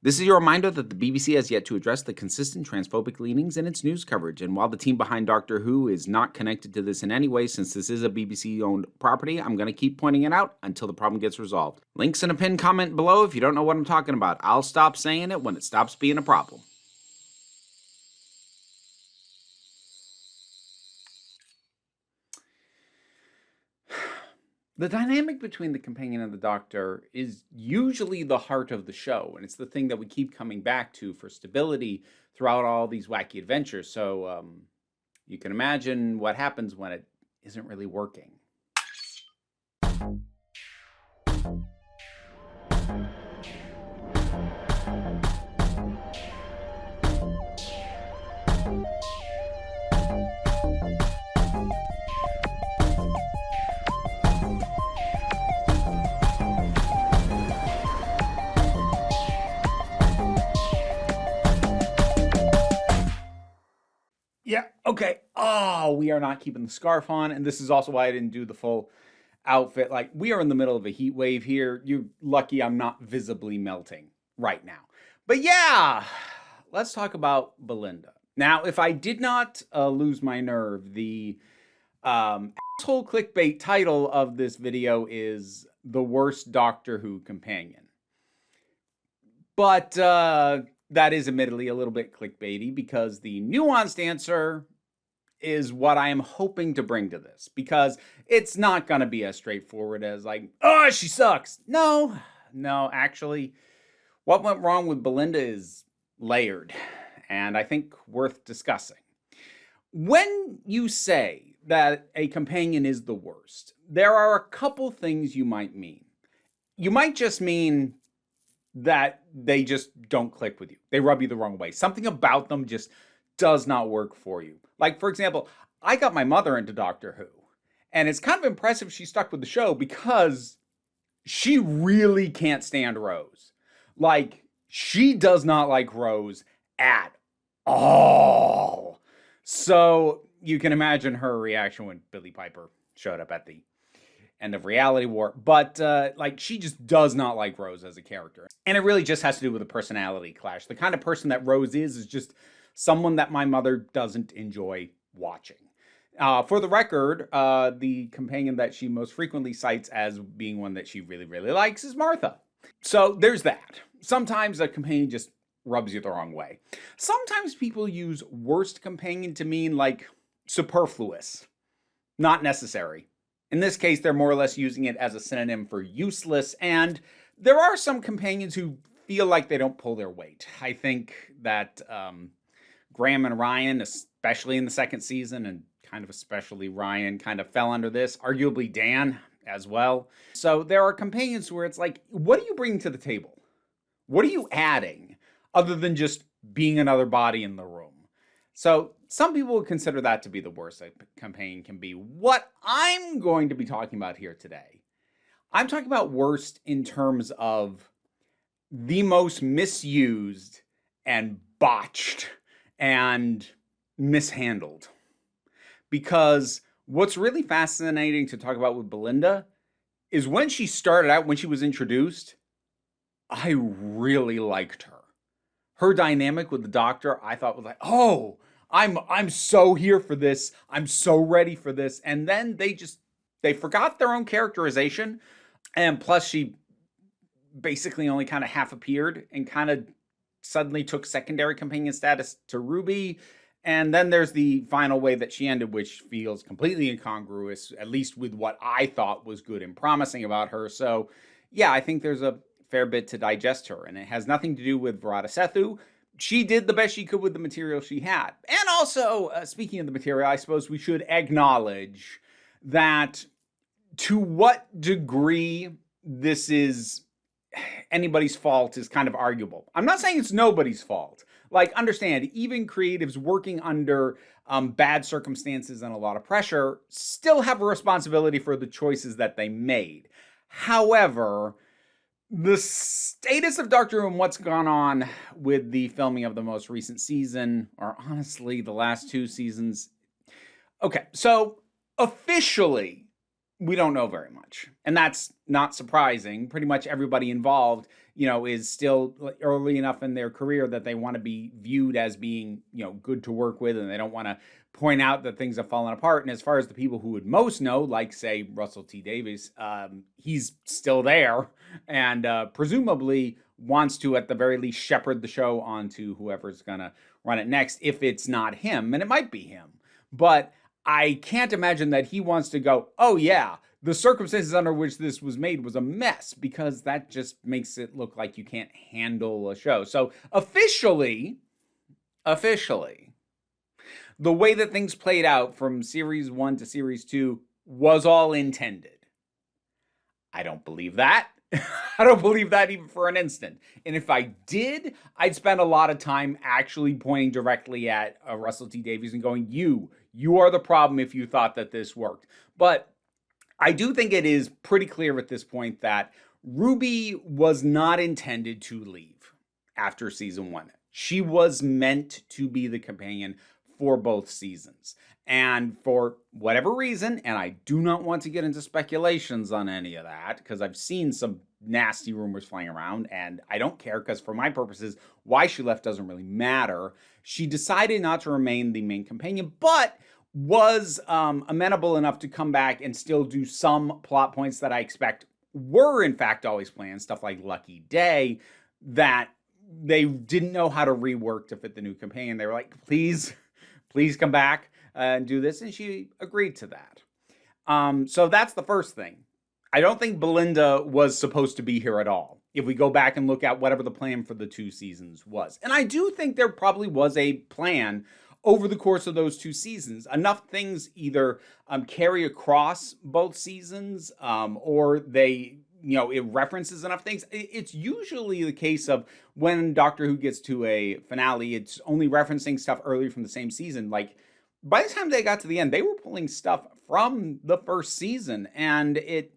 This is your reminder that the BBC has yet to address the consistent transphobic leanings in its news coverage, and while the team behind Doctor Who is not connected to this in any way since this is a BBC-owned property, I'm going to keep pointing it out until the problem gets resolved. Links in a pinned comment below if you don't know what I'm talking about. I'll stop saying it when it stops being a problem. The dynamic between the companion and the Doctor is usually the heart of the show, and it's the thing that we keep coming back to for stability throughout all these wacky adventures. So you can imagine what happens when it isn't really working. Yeah, okay. Oh, we are not keeping the scarf on, and this is also why I didn't do the full outfit. Like, we are in the middle of a heat wave here. You're lucky I'm not visibly melting right now. But yeah, let's talk about Belinda. Now, if I did not lose my nerve, the asshole clickbait title of this video is The Worst Doctor Who Companion. But that is admittedly a little bit clickbaity because the nuanced answer is what I am hoping to bring to this, because it's not going to be as straightforward as like, oh, she sucks. No, actually, what went wrong with Belinda is layered, and I think worth discussing. When you say that a companion is the worst, there are a couple things you might mean. You might just mean that they just don't click with you. They rub you the wrong way. Something about them just does not work for you. Like, for example, I got my mother into Doctor Who, and it's kind of impressive she stuck with the show because she really can't stand Rose. Like, she does not like Rose at all. So you can imagine her reaction when Billie Piper showed up at the end of Reality War. But like, she just does not like Rose as a character. And it really just has to do with a personality clash. The kind of person that Rose is just someone that my mother doesn't enjoy watching. For the record, the companion that she most frequently cites as being one that she really, really likes is Martha. So there's that. Sometimes a companion just rubs you the wrong way. Sometimes people use worst companion to mean like superfluous, not necessary. In this case, they're more or less using it as a synonym for useless, and there are some companions who feel like they don't pull their weight. I think that Graham and Ryan, especially in the second season, and kind of especially Ryan, kind of fell under this. Arguably Dan as well. So there are companions where it's like, what are you bringing to the table? What are you adding other than just being another body in the room? So some people would consider that to be the worst a companion can be. What I'm going to be talking about here today, I'm talking about worst in terms of the most misused and botched and mishandled. Because what's really fascinating to talk about with Belinda is when she started out, when she was introduced, I really liked her. Her dynamic with the Doctor, I thought was like, oh, I'm so here for this. I'm so ready for this. And then they forgot their own characterization. And plus she basically only kind of half appeared and kind of suddenly took secondary companion status to Ruby. And then there's the final way that she ended, which feels completely incongruous, at least with what I thought was good and promising about her. So yeah, I think there's a fair bit to digest her, and it has nothing to do with Varada Sethu. She did the best she could with the material she had. And also, speaking of the material, I suppose we should acknowledge that to what degree this is anybody's fault is kind of arguable. I'm not saying it's nobody's fault. Like, understand, even creatives working under bad circumstances and a lot of pressure still have a responsibility for the choices that they made. However, the status of Doctor Who and what's gone on with the filming of the most recent season, or honestly, the last two seasons. Okay, so officially, we don't know very much. And that's not surprising. Pretty much everybody involved, is still early enough in their career that they want to be viewed as being, good to work with, and they don't want to point out that things have fallen apart. And as far as the people who would most know, like, say, Russell T Davies, he's still there and presumably wants to, at the very least, shepherd the show onto whoever's going to run it next, if it's not him. And it might be him. But I can't imagine that he wants to go, oh yeah, the circumstances under which this was made was a mess, because that just makes it look like you can't handle a show. So officially, the way that things played out from series 1 to series 2 was all intended. I don't believe that. I don't believe that even for an instant. And if I did, I'd spend a lot of time actually pointing directly at Russell T Davies and going, you are the problem if you thought that this worked. But I do think it is pretty clear at this point that Ruby was not intended to leave after season 1. She was meant to be the companion for both seasons. And for whatever reason, and I do not want to get into speculations on any of that, because I've seen some nasty rumors flying around, and I don't care, because for my purposes, why she left doesn't really matter. She decided not to remain the main companion, but was amenable enough to come back and still do some plot points that I expect were in fact always planned, stuff like Lucky Day, that they didn't know how to rework to fit the new companion. They were like, please come back and do this, and she agreed to that. So that's the first thing. I don't think Belinda was supposed to be here at all, if we go back and look at whatever the plan for the 2 seasons was. And I do think there probably was a plan over the course of those 2 seasons. Enough things either carry across both seasons, or they, it references enough things. It's usually the case of when Doctor Who gets to a finale, it's only referencing stuff earlier from the same season. Like, by the time they got to the end, they were pulling stuff from the first season, and it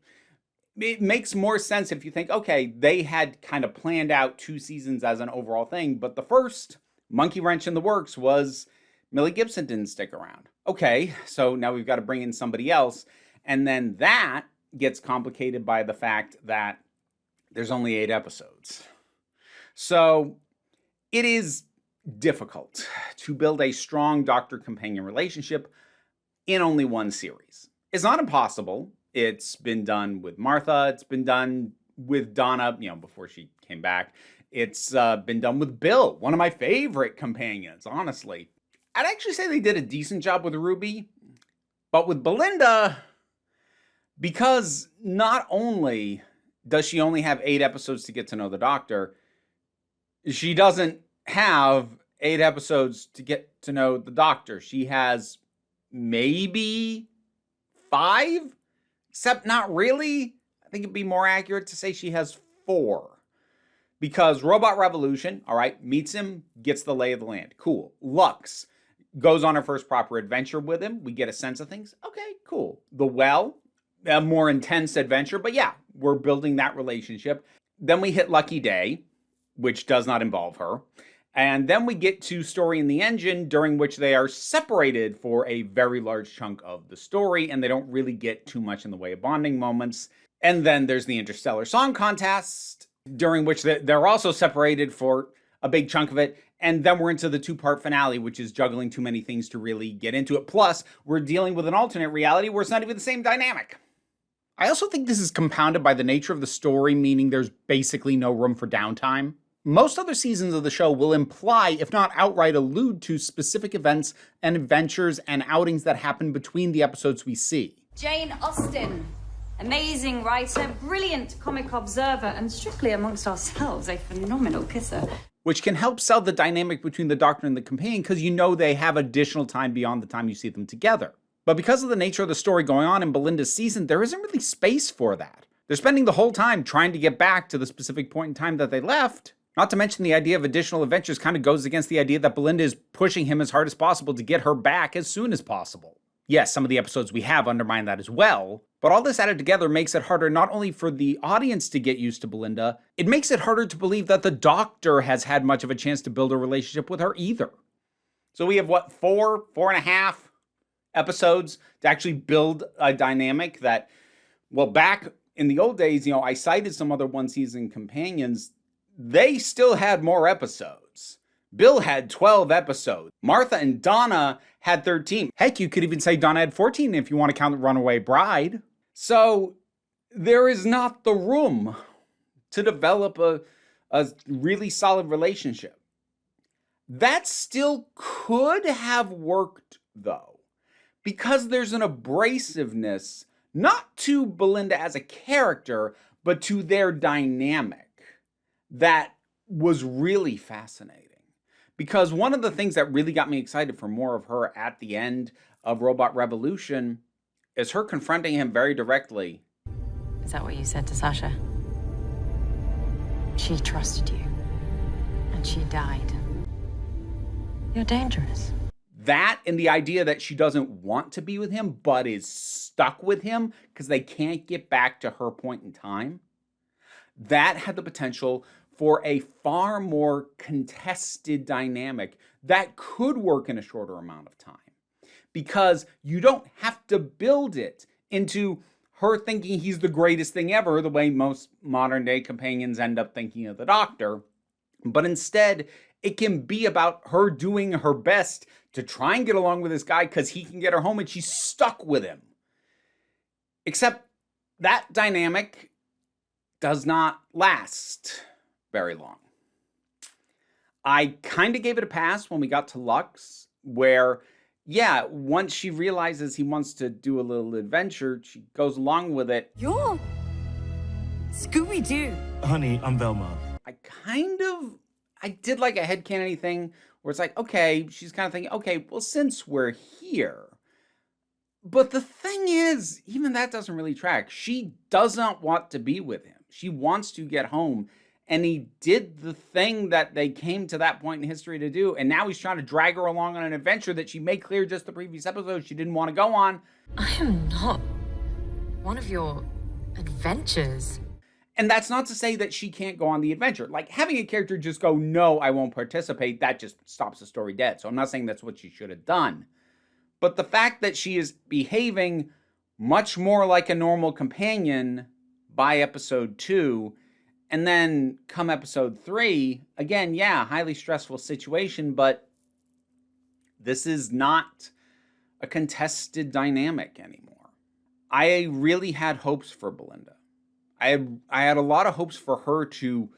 makes more sense if you think, okay, they had kind of planned out 2 seasons as an overall thing, but the first monkey wrench in the works was Millie Gibson didn't stick around. Okay, so now we've got to bring in somebody else, and then that gets complicated by the fact that there's only 8 episodes. So it is difficult to build a strong Doctor-companion relationship in only one series. It's not impossible. It's been done with Martha. It's been done with Donna, before she came back. It's been done with Bill, one of my favorite companions, honestly. I'd actually say they did a decent job with Ruby, but with Belinda, because not only does she only have 8 episodes to get to know the Doctor, she doesn't have 8 episodes to get to know the Doctor. She has maybe 5, except not really. I think it'd be more accurate to say she has 4. Because Robot Revolution, all right, meets him, gets the lay of the land. Cool. Lux goes on her first proper adventure with him. We get a sense of things. Okay, cool. The Well, a more intense adventure, but yeah, we're building that relationship. Then we hit Lucky Day, which does not involve her. And then we get to Story in the Engine, during which they are separated for a very large chunk of the story, and they don't really get too much in the way of bonding moments. And then there's the Interstellar Song Contest, during which they're also separated for a big chunk of it. And then we're into the 2-part finale, which is juggling too many things to really get into it. Plus, we're dealing with an alternate reality where it's not even the same dynamic. I also think this is compounded by the nature of the story, meaning there's basically no room for downtime. Most other seasons of the show will imply, if not outright allude to, specific events and adventures and outings that happen between the episodes we see. Jane Austen. Amazing writer, brilliant comic observer, and strictly amongst ourselves, a phenomenal kisser. Which can help sell the dynamic between the Doctor and the companion, because they have additional time beyond the time you see them together. But because of the nature of the story going on in Belinda's season, there isn't really space for that. They're spending the whole time trying to get back to the specific point in time that they left. Not to mention the idea of additional adventures kind of goes against the idea that Belinda is pushing him as hard as possible to get her back as soon as possible. Yes, some of the episodes we have undermine that as well, but all this added together makes it harder not only for the audience to get used to Belinda, it makes it harder to believe that the Doctor has had much of a chance to build a relationship with her either. So we have, 4.5 episodes to actually build a dynamic that Well, back in the old days, I cited some other one-season companions. They still had more episodes. Bill had 12 episodes. Martha and Donna had 13. Heck, you could even say Donna had 14 if you want to count the Runaway Bride. So there is not the room to develop a really solid relationship. That still could have worked, though, because there's an abrasiveness, not to Belinda as a character, but to their dynamic that was really fascinating. Because one of the things that really got me excited for more of her at the end of Robot Revolution is her confronting him very directly. Is that what you said to Sasha? She trusted you, and she died. You're dangerous. That and the idea that she doesn't want to be with him, but is stuck with him because they can't get back to her point in time, that had the potential for a far more contested dynamic that could work in a shorter amount of time. Because you don't have to build it into her thinking he's the greatest thing ever, the way most modern day companions end up thinking of the Doctor. But instead, it can be about her doing her best to try and get along with this guy because he can get her home and she's stuck with him. Except that dynamic does not last very long. I kind of gave it a pass when we got to Lux, where, yeah, once she realizes he wants to do a little adventure, she goes along with it. You're Scooby-Doo. Honey, I'm Velma. I did like a headcanon thing where it's like, okay, she's kind of thinking, okay, well, since we're here. But the thing is, even that doesn't really track. She doesn't want to be with him. She wants to get home. And he did the thing that they came to that point in history to do. And now he's trying to drag her along on an adventure that she made clear just the previous episode she didn't want to go on. I am not one of your adventures. And that's not to say that she can't go on the adventure. Like, having a character just go, no, I won't participate, that just stops the story dead. So I'm not saying that's what she should have done. But the fact that she is behaving much more like a normal companion by episode 2, and then come episode 3, again, yeah, highly stressful situation, but this is not a contested dynamic anymore. I really had hopes for Belinda. I had a lot of hopes for her to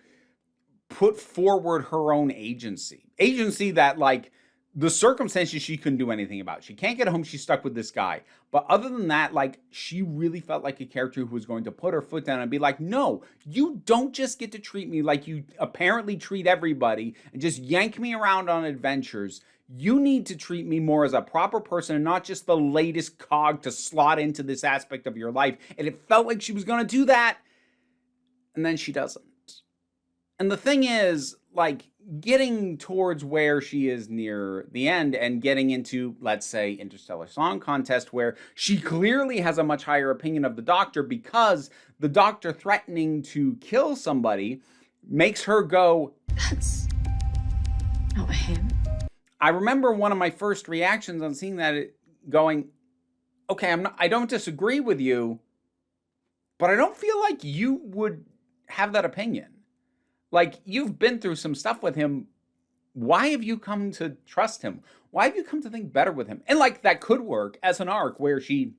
put forward her own agency. Agency that, like, the circumstances she couldn't do anything about. She can't get home, she's stuck with this guy. But other than that, like, she really felt like a character who was going to put her foot down and be like, no, you don't just get to treat me like you apparently treat everybody and just yank me around on adventures. You need to treat me more as a proper person and not just the latest cog to slot into this aspect of your life. And it felt like she was going to do that. And then she doesn't. And the thing is, like, getting towards where she is near the end and getting into, let's say, Interstellar Song Contest, where she clearly has a much higher opinion of the Doctor because the Doctor threatening to kill somebody makes her go, That's not him. I remember one of my first reactions on seeing that going, okay, I don't disagree with you, but I don't feel like you would have that opinion. Like, you've been through some stuff with him. Why have you come to trust him? Why have you come to think better with him? And, like, that could work as an arc where she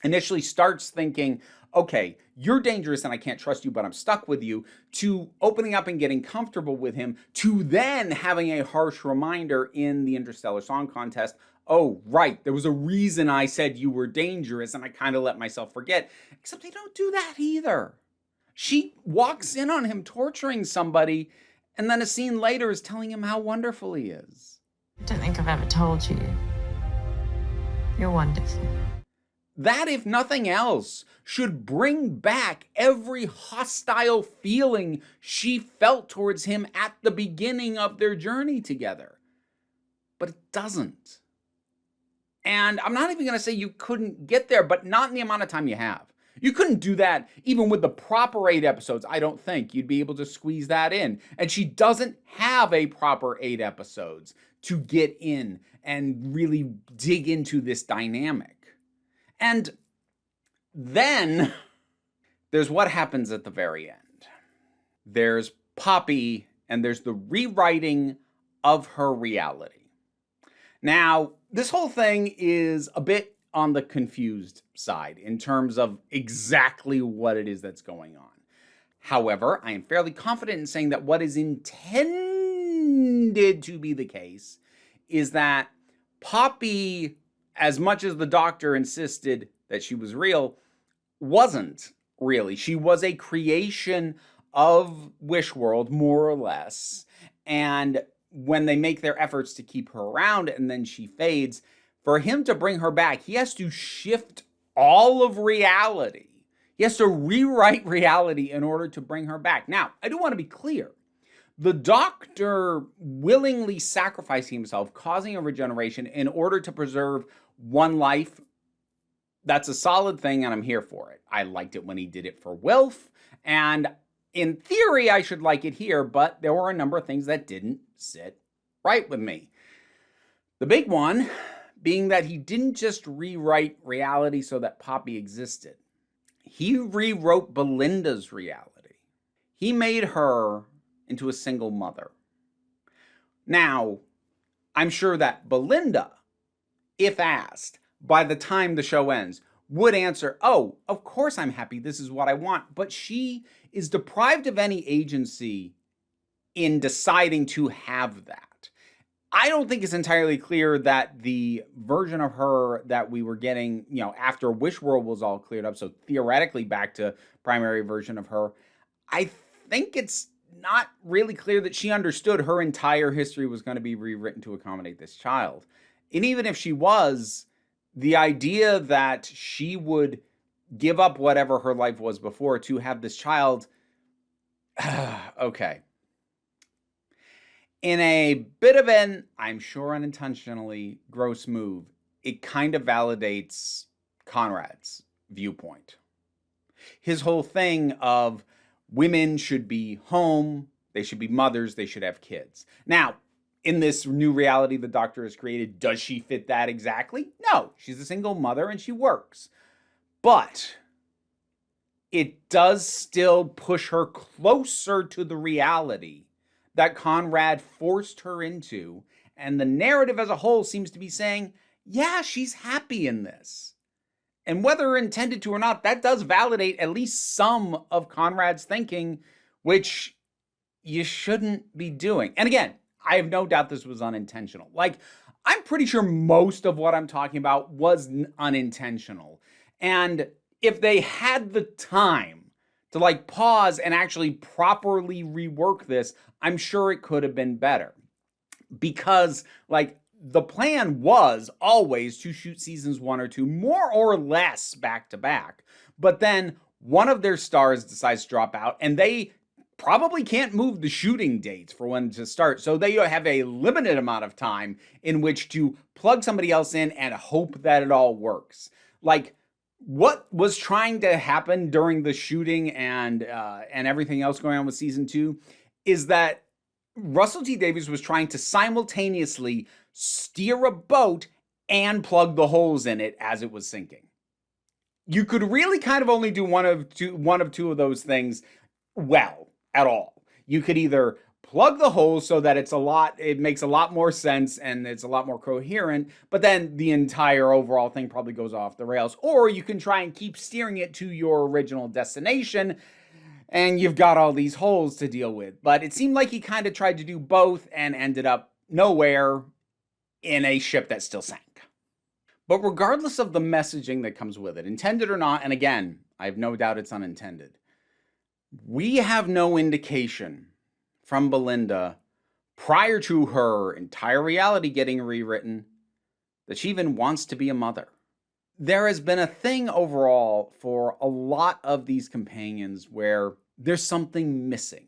initially starts thinking, okay, you're dangerous and I can't trust you, but I'm stuck with you, to opening up and getting comfortable with him, to then having a harsh reminder in the Interstellar Song Contest. Oh, right, there was a reason I said you were dangerous and I kind of let myself forget. Except they don't do that either. She walks in on him torturing somebody, and then a scene later is telling him how wonderful he is. I don't think I've ever told you. You're wonderful. That, if nothing else, should bring back every hostile feeling she felt towards him at the beginning of their journey together. But it doesn't. And I'm not even going to say you couldn't get there, but not in the amount of time you have. You couldn't do that even with the proper 8 episodes. I don't think you'd be able to squeeze that in. And she doesn't have a proper 8 episodes to get in and really dig into this dynamic. And then There's what happens at the very end. There's Poppy, and there's the rewriting of her reality. Now, this whole thing is a bit on the confused side in terms of exactly what it is that's going on. However, I am fairly confident in saying that what is intended to be the case is that Poppy, as much as the doctor insisted that she was real, wasn't really. She was a creation of Wishworld, more or less. And when they make their efforts to keep her around and then she fades, for him to bring her back, he has to shift all of reality. He has to rewrite reality in order to bring her back. Now, I do want to be clear. The doctor willingly sacrificing himself, causing a regeneration in order to preserve one life, that's a solid thing, and I'm here for it. I liked it when he did it for Wilf, and in theory, I should like it here, but there were a number of things that didn't sit right with me. The big one being that he didn't just rewrite reality so that Poppy existed. He rewrote Belinda's reality. He made her into a single mother. Now, I'm sure that Belinda, if asked, by the time the show ends, would answer, oh, of course I'm happy, this is what I want. But she is deprived of any agency in deciding to have that. I don't think it's entirely clear that the version of her that we were getting, after Wishworld was all cleared up, so theoretically back to primary version of her, I think it's not really clear that she understood her entire history was going to be rewritten to accommodate this child. And even if she was, the idea that she would give up whatever her life was before to have this child, okay. In a bit of an, I'm sure unintentionally, gross move, it kind of validates Conrad's viewpoint. His whole thing of women should be home, they should be mothers, they should have kids. Now, in this new reality the doctor has created, does she fit that exactly? No, she's a single mother and she works. But it does still push her closer to the reality that Conrad forced her into, and the narrative as a whole seems to be saying, yeah, she's happy in this. And whether intended to or not, that does validate at least some of Conrad's thinking, which you shouldn't be doing. And again, I have no doubt this was unintentional. I'm pretty sure most of what I'm talking about was unintentional. And if they had the time to pause and actually properly rework this, I'm sure it could have been better. Because the plan was always to shoot seasons 1 or 2 more or less back to back. But then one of their stars decides to drop out and they probably can't move the shooting dates for when to start. So they have a limited amount of time in which to plug somebody else in and hope that it all works. What was trying to happen during the shooting and everything else going on with season 2 is that Russell T Davies was trying to simultaneously steer a boat and plug the holes in it as it was sinking. You could really kind of only do one of two of those things well at all. You could either plug the holes so that it makes a lot more sense and it's a lot more coherent, but then the entire overall thing probably goes off the rails. Or you can try and keep steering it to your original destination and you've got all these holes to deal with. But it seemed like he kind of tried to do both and ended up nowhere in a ship that still sank. But regardless of the messaging that comes with it, intended or not, and again, I have no doubt it's unintended, we have no indication from Belinda prior to her entire reality getting rewritten that she even wants to be a mother. There has been a thing overall for a lot of these companions where there's something missing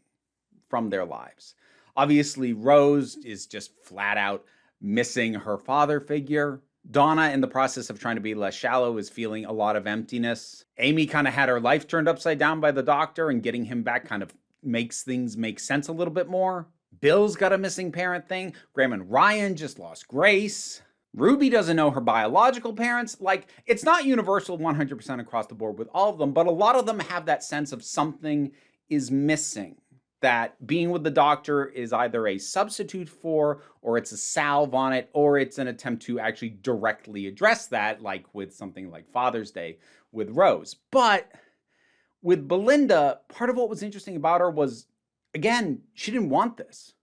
from their lives. Obviously, Rose is just flat out missing her father figure. Donna, in the process of trying to be less shallow, is feeling a lot of emptiness. Amy kind of had her life turned upside down by the doctor, and getting him back kind of makes things make sense a little bit more. Bill's got a missing parent thing. Graham and Ryan just lost Grace. Ruby doesn't know her biological parents. Like, it's not universal 100% across the board with all of them, but a lot of them have that sense of something is missing. That being with the doctor is either a substitute for, or it's a salve on it, or it's an attempt to actually directly address that, like with something like Father's Day with Rose. But with Belinda, part of what was interesting about her was, again, she didn't want this.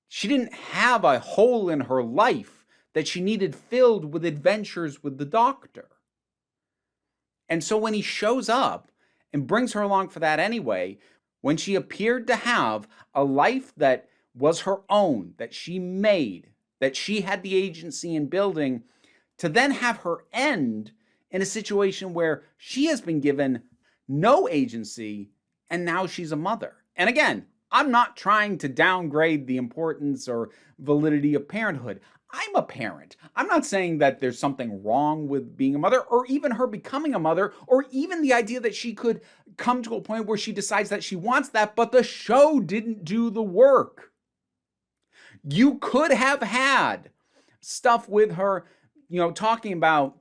She didn't have a hole in her life that she needed filled with adventures with the doctor. And so when he shows up and brings her along for that anyway, when she appeared to have a life that was her own, that she made, that she had the agency in building, to then have her end in a situation where she has been given no agency and now she's a mother. And again, I'm not trying to downgrade the importance or validity of parenthood. I'm a parent. I'm not saying that there's something wrong with being a mother or even her becoming a mother or even the idea that she could come to a point where she decides that she wants that, but the show didn't do the work. You could have had stuff with her, talking about,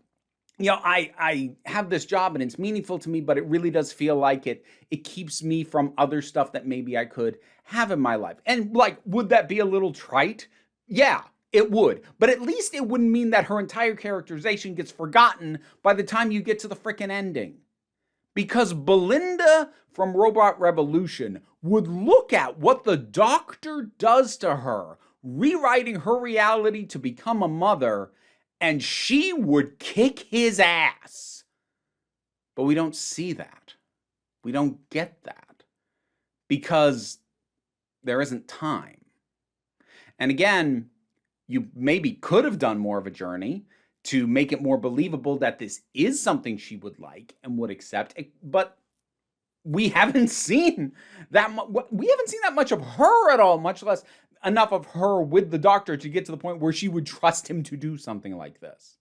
I have this job and it's meaningful to me, but it really does feel like it keeps me from other stuff that maybe I could have in my life. And like, would that be a little trite? Yeah. It would, but at least it wouldn't mean that her entire characterization gets forgotten by the time you get to the frickin' ending. Because Belinda from Robot Revolution would look at what the doctor does to her, rewriting her reality to become a mother, and she would kick his ass. But we don't see that. We don't get that. Because there isn't time. And again, you maybe could have done more of a journey to make it more believable that this is something she would like and would accept. But we haven't seen that. We haven't seen that much of her at all, much less enough of her with the doctor to get to the point where she would trust him to do something like this.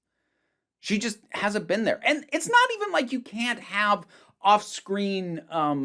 She just hasn't been there. And it's not even like you can't have off-screen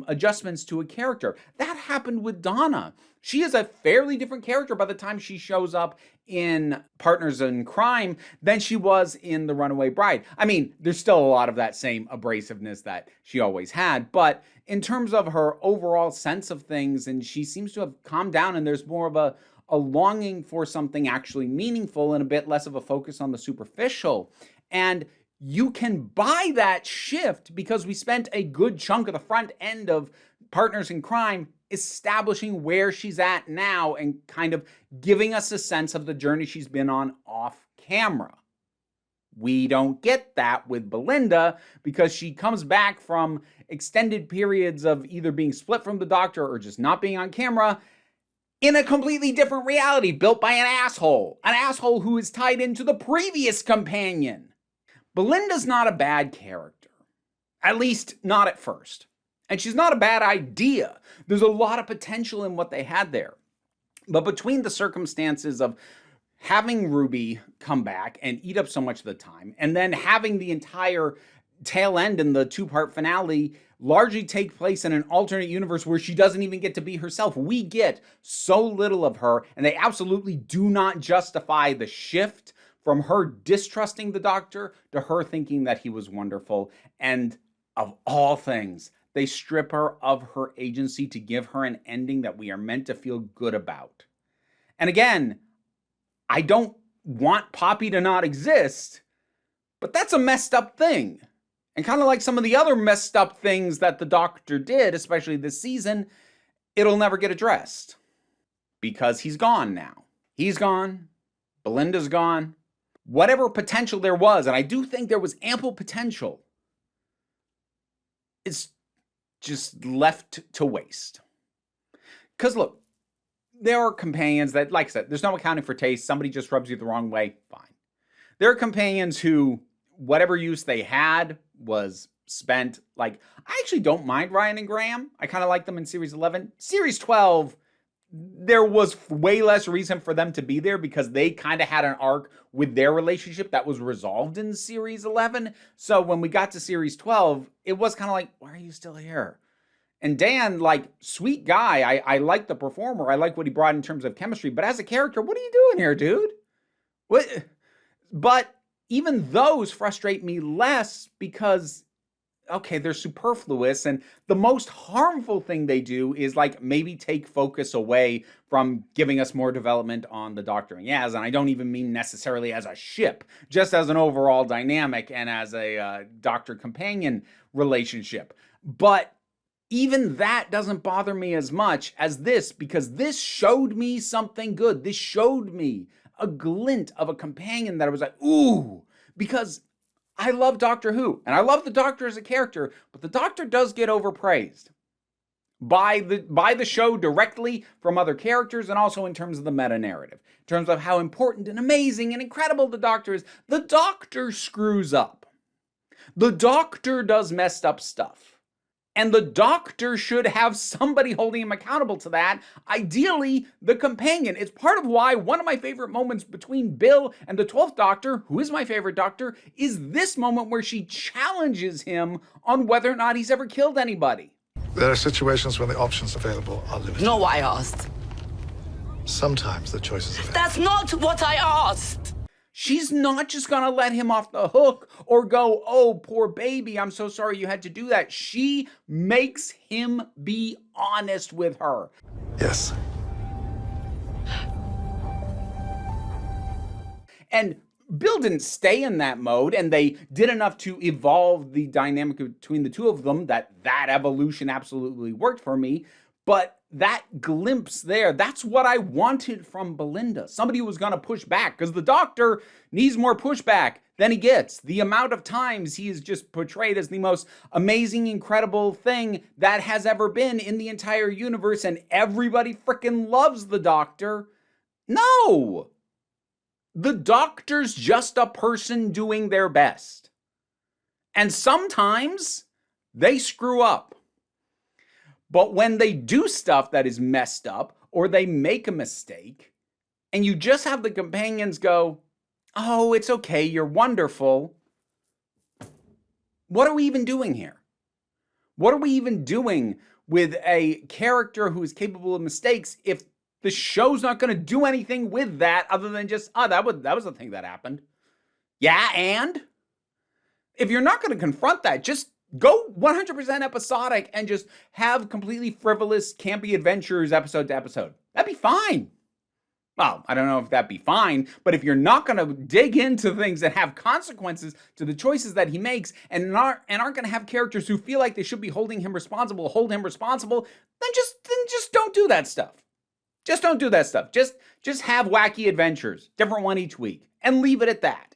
adjustments to a character. That happened with Donna. She is a fairly different character by the time she shows up in Partners in Crime than she was in The Runaway Bride. I mean, there's still a lot of that same abrasiveness that she always had, but in terms of her overall sense of things, and she seems to have calmed down, and there's more of a longing for something actually meaningful and a bit less of a focus on the superficial. And you can buy that shift because we spent a good chunk of the front end of Partners in Crime establishing where she's at now and kind of giving us a sense of the journey she's been on off camera. We don't get that with Belinda because she comes back from extended periods of either being split from the doctor or just not being on camera in a completely different reality built by an asshole who is tied into the previous companion. Belinda's not a bad character, at least not at first. And she's not a bad idea. There's a lot of potential in what they had there. But between the circumstances of having Ruby come back and eat up so much of the time, and then having the entire tail end in the two-part finale largely take place in an alternate universe where she doesn't even get to be herself. We get so little of her, and they absolutely do not justify the shift from her distrusting the doctor to her thinking that he was wonderful. And of all things, they strip her of her agency to give her an ending that we are meant to feel good about. And again, I don't want Poppy to not exist, but that's a messed up thing. And kind of like some of the other messed up things that the doctor did, especially this season, it'll never get addressed. Because he's gone now. He's gone. Belinda's gone. Whatever potential there was, and I do think there was ample potential, it's just left to waste. Because look, there are companions that, like I said, there's no accounting for taste. Somebody just rubs you the wrong way, fine. There are companions who, whatever use they had was spent. Like, I actually don't mind Ryan and Graham. I kind of like them in Series 11. Series 12, there was way less reason for them to be there because they kind of had an arc with their relationship that was resolved in Series 11. So when we got to Series 12, it was kind of like, why are you still here? And Dan, like, sweet guy. I like the performer. I like what he brought in terms of chemistry. But as a character, what are you doing here, dude? What? But even those frustrate me less because, okay, they're superfluous, and the most harmful thing they do is like maybe take focus away from giving us more development on the Doctor and Yaz. And I don't even mean necessarily as a ship, just as an overall dynamic and as a Doctor companion relationship. But even that doesn't bother me as much as this, because this showed me something good. This showed me a glint of a companion that I was like, ooh, because I love Doctor Who, and I love the Doctor as a character, but the Doctor does get overpraised by the show directly from other characters, and also in terms of the meta-narrative, in terms of how important and amazing and incredible the Doctor is. The Doctor screws up. The Doctor does messed up stuff. And the Doctor should have somebody holding him accountable to that. Ideally, the companion. It's part of why one of my favorite moments between Bill and the 12th Doctor, who is my favorite Doctor, is this moment where she challenges him on whether or not he's ever killed anybody. There are situations when the options available are limited. No, I asked. Sometimes the choices available. That's not what I asked! She's not just gonna let him off the hook or go, oh, poor baby, I'm so sorry you had to do that. She makes him be honest with her. Yes. And Bill didn't stay in that mode, and they did enough to evolve the dynamic between the two of them that evolution absolutely worked for me. But that glimpse there, that's what I wanted from Belinda. Somebody who was going to push back, because the Doctor needs more pushback than he gets. The amount of times he is just portrayed as the most amazing, incredible thing that has ever been in the entire universe, and everybody freaking loves the Doctor. No! The Doctor's just a person doing their best. And sometimes they screw up. But when they do stuff that is messed up, or they make a mistake, and you just have the companions go, oh, it's okay, you're wonderful. What are we even doing here? What are we even doing with a character who is capable of mistakes if the show's not going to do anything with that other than just, oh, that was the thing that happened. Yeah, and? If you're not going to confront that, just go 100% episodic and just have completely frivolous, campy adventures episode to episode. That'd be fine. Well, I don't know if that'd be fine, but if you're not going to dig into things that have consequences to the choices that he makes and aren't going to have characters who feel like they should be holding him responsible, then just don't do that stuff. Just don't do that stuff. Just have wacky adventures, different one each week, and leave it at that.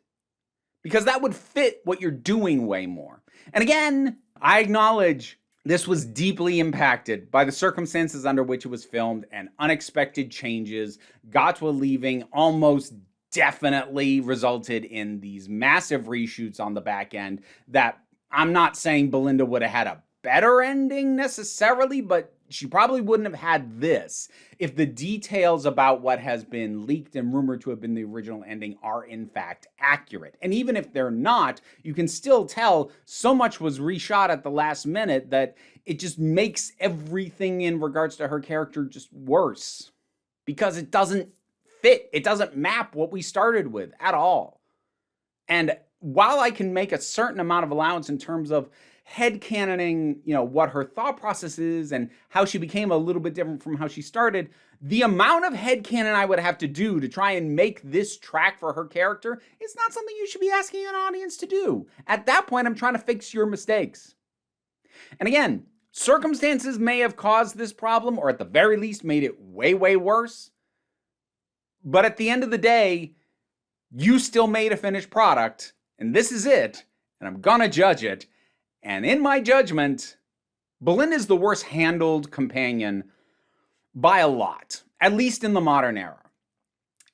Because that would fit what you're doing way more. And again, I acknowledge this was deeply impacted by the circumstances under which it was filmed, and unexpected changes, Gatwa leaving almost definitely resulted in these massive reshoots on the back end that I'm not saying Belinda would have had a better ending necessarily, but she probably wouldn't have had this if the details about what has been leaked and rumored to have been the original ending are in fact accurate. And even if they're not, you can still tell so much was reshot at the last minute that it just makes everything in regards to her character just worse. Because it doesn't fit. It doesn't map what we started with at all. And while I can make a certain amount of allowance in terms of headcanoning, what her thought process is and how she became a little bit different from how she started, the amount of headcanon I would have to do to try and make this track for her character is not something you should be asking an audience to do. At that point, I'm trying to fix your mistakes. And again, circumstances may have caused this problem, or at the very least made it way, way worse. But at the end of the day, you still made a finished product, and this is it, and I'm gonna judge it. And in my judgment, Belinda's the worst handled companion by a lot, at least in the modern era.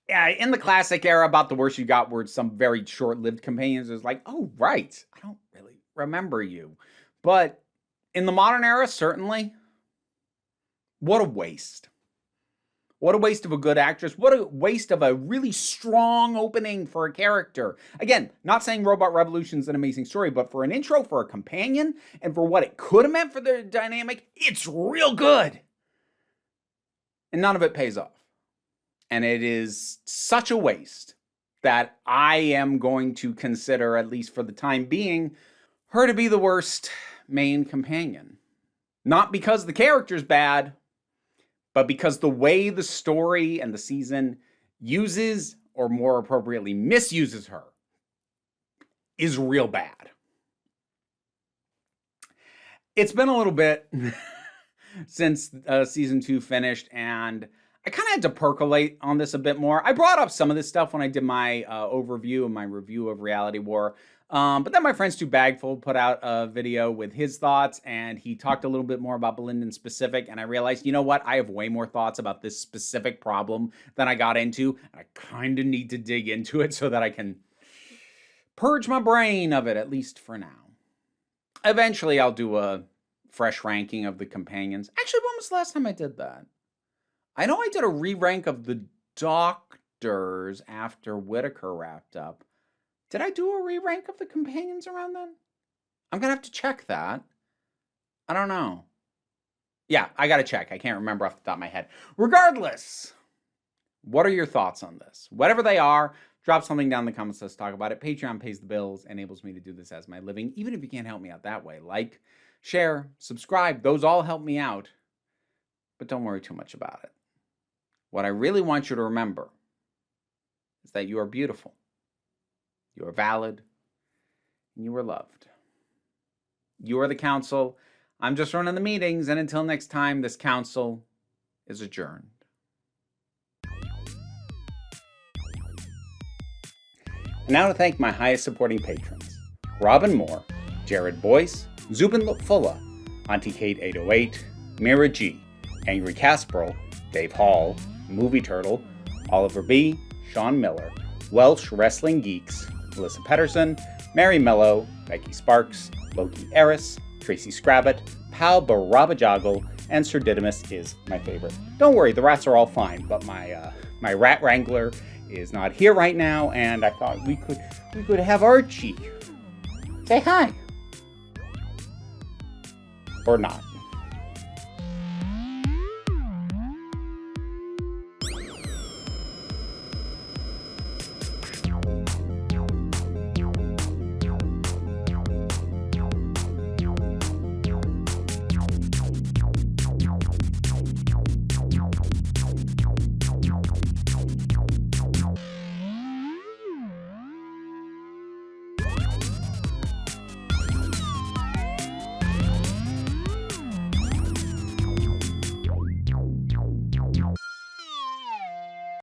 In the classic era, about the worst you got were some very short-lived companions. It was like, oh, right, I don't really remember you. But in the modern era, certainly, what a waste. What a waste of a good actress. What a waste of a really strong opening for a character. Again, not saying Robot Revolution is an amazing story, but for an intro, for a companion, and for what it could have meant for the dynamic, it's real good. And none of it pays off. And it is such a waste. that I am going to consider, at least for the time being, her to be the worst main companion. Not because the character's bad, but because the way the story and the season uses, or more appropriately misuses her, is real bad. It's been a little bit since season 2 finished, and I kind of had to percolate on this a bit more. I brought up some of this stuff when I did my overview and my review of Reality War. But then my friend Stu Bagfold put out a video with his thoughts, and he talked a little bit more about Belinda in specific, and I realized, you know what? I have way more thoughts about this specific problem than I got into, and I kind of need to dig into it so that I can purge my brain of it, at least for now. Eventually, I'll do a fresh ranking of the companions. Actually, when was the last time I did that? I know I did a re-rank of the Doctors after Whittaker wrapped up. Did I do a re-rank of the companions around then? I'm going to have to check that. I don't know. Yeah, I got to check. I can't remember off the top of my head. Regardless, what are your thoughts on this? Whatever they are, drop something down in the comments. Let's talk about it. Patreon pays the bills, enables me to do this as my living, even if you can't help me out that way. Like, share, subscribe. Those all help me out. But don't worry too much about it. What I really want you to remember is that you are beautiful. You are valid, and you are loved. You are the council. I'm just running the meetings, and until next time, this council is adjourned. And now to thank my highest supporting patrons: Robin Moore, Jared Boyce, Zubin Lutfulla, Auntie Kate 808, Mira G, Angry Casperl, Dave Hall, Movie Turtle, Oliver B, Sean Miller, Welsh Wrestling Geeks, Melissa Pedersen, Mary Mello, Becky Sparks, Loki Eris, Tracy Scrabbit, Pal Barabajoggle, and Sir Didymus is my favorite. Don't worry, the rats are all fine, but my rat wrangler is not here right now, and I thought we could have Archie say hi. Or not.